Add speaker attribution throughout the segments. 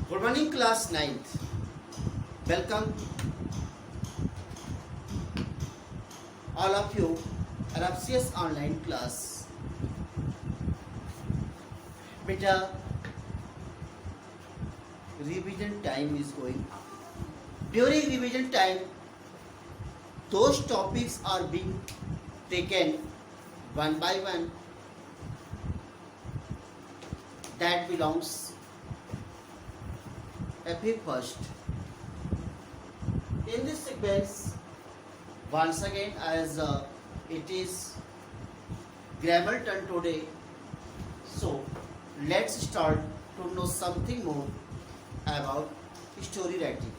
Speaker 1: Good morning, class 9th. Welcome all of you at FCS online class. Beta, revision time is going up. During revision time, those topics are being taken one by one that belongs FA first. In this sequence, once again as it is grammar turn today, so let's start to know something more about story writing.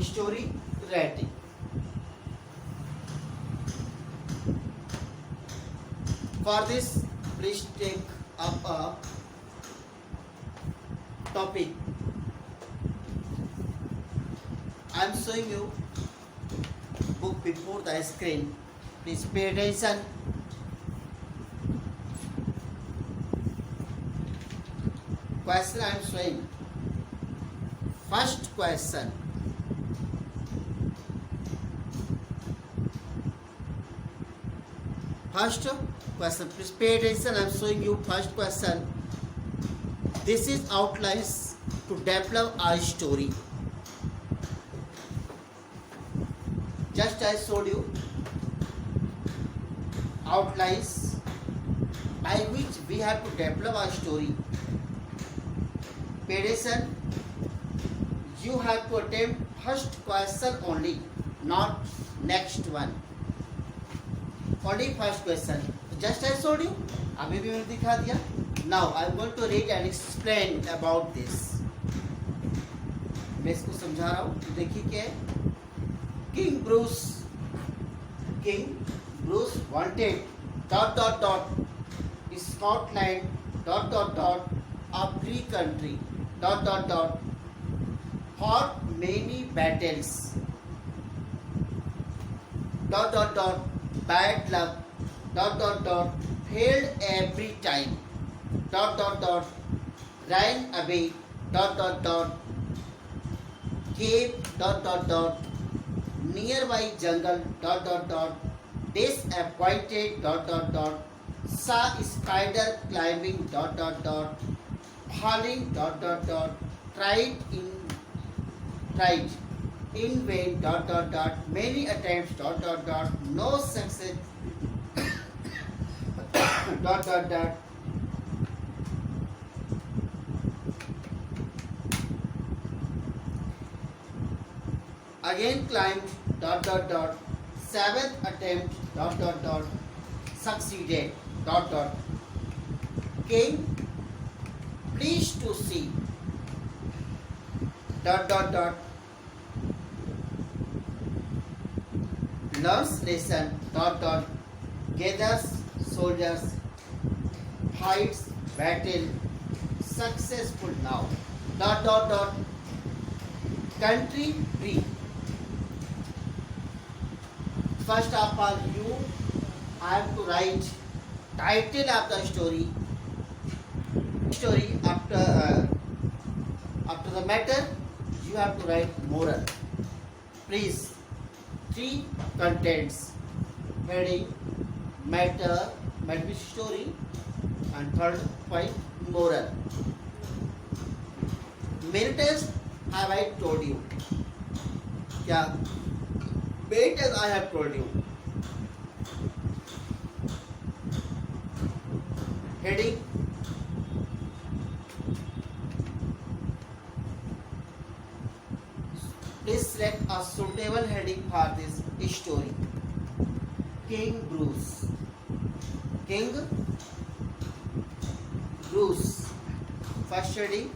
Speaker 1: Story writing. For this, please take up a topic. I am showing you book before the screen. Please pay attention. Question I am showing. First question. First question, please pay attention. I am showing you first question. This is outlines to develop a story. Just I showed you outlines by which we have to develop a story. Pay attention. You have to attempt first question only, not next one. Only first question. Just I showed you. अभी भी मैंने दिखा दिया. Now I am going to read and explain about this. मैं इसको समझा रहा हूँ. देखिए क्या है. King Bruce wanted ... Scotland ... a free country ... fought many battles ... bad luck ... failed every time ... ran away ... cave ... nearby jungle ... disappointed ... saw spider climbing ... falling ... tried in vain ... many attempts ... no success ... again climbed ... seventh attempt ... succeeded ... king pleased to see ... learns lesson ... gathers soldiers ... fights battle successful now ... country free. First of all, you have to write title of the story. After the matter, you have to write moral. Please, 3 contents: heading, matter, story, and third point, moral. Many times have I told you. क्या? Many times I have told you. Heading. Please select a suitable heading for this story. King Bruce. Bruce. First heading,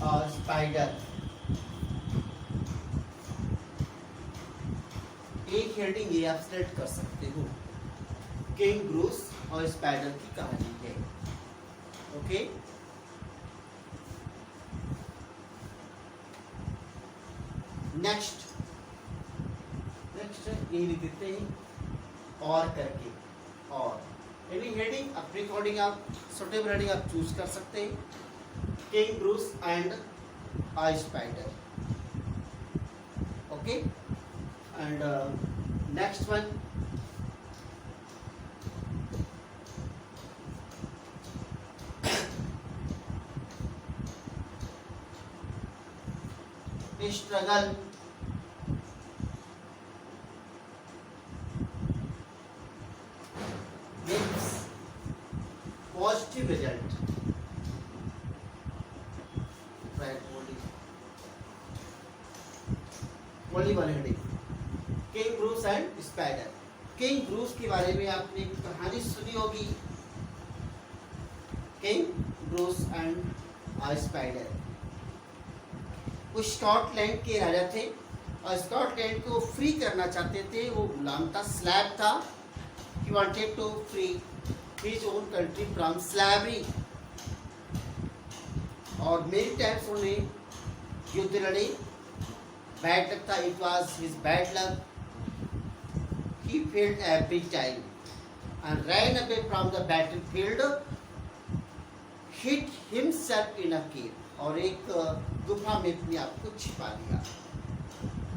Speaker 1: और spider, एक heading ये आप select कर सकते हो, king Bruce और spider की कहानी है। ओके, नेक्स्ट यही लिख देते हैं और करके, और यानी हेडिंग अपनी अकॉर्डिंग आप सुटेबल हेडिंग आप चूज कर सकते हैं, king Bruce and a spider. Okay, and next one, struggle gives positive result, right? only one heading, king Bruce and spider. King Bruce के बारे में आपने एक कहानी सुनी होगी, किंग ब्रूस एंड स्पाइडर। वो स्कॉटलैंड के राजा थे और स्कॉटलैंड को फ्री करना चाहते थे। वो गुलाम था, स्लैब था। He wanted to free his own country from slavery। और मेरी टाइम्स उन्हें युद्ध लड़े, बैड लक था, it was his bad luck. He failed every time and ran away from the battlefield, hid himself in a cave, और एक गुफा में अपने आप को छिपा लिया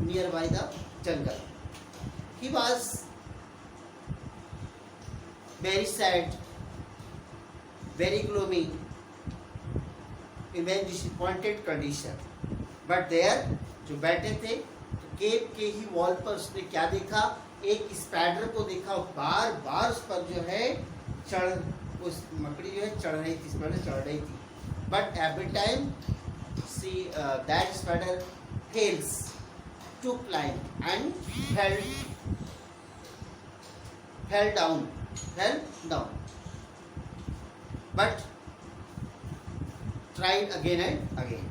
Speaker 1: near by the jungle. He was very sad, very gloomy, in very disappointed condition, but there जो बैठे थे तो केव के ही वॉल पर उसने क्या देखा, एक स्पाइडर को देखा, बार बार उस पर जो है उस मकड़ी जो है चढ़ रही थी, स्पाइडर चढ़ रही थी, but every time see that spider fails to climb and fell down, but tried again and again,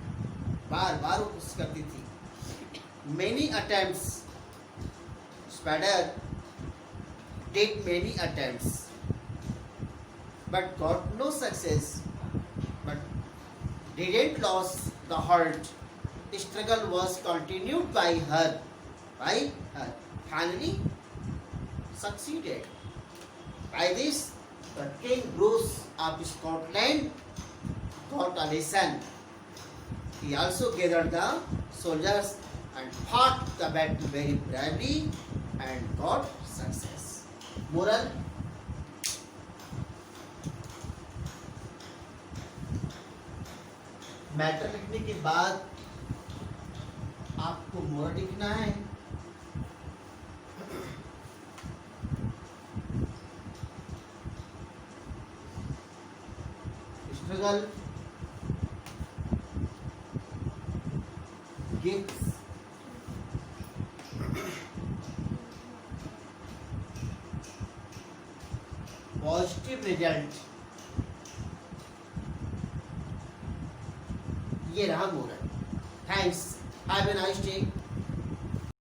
Speaker 1: बार बार वो कोशिश करती थी। many attempts, spider did many attempts but got no success, but didn't lose the heart. Struggle was continued by her, finally succeeded. By this, the King Bruce of Scotland got a lesson. He also gathered the soldiers and fought the battle very bravely and got success. Moral: matter लिखने के बाद आपको moral लिखना है। Struggle gives positive result। ये रहा moral. Thanks, have a nice day.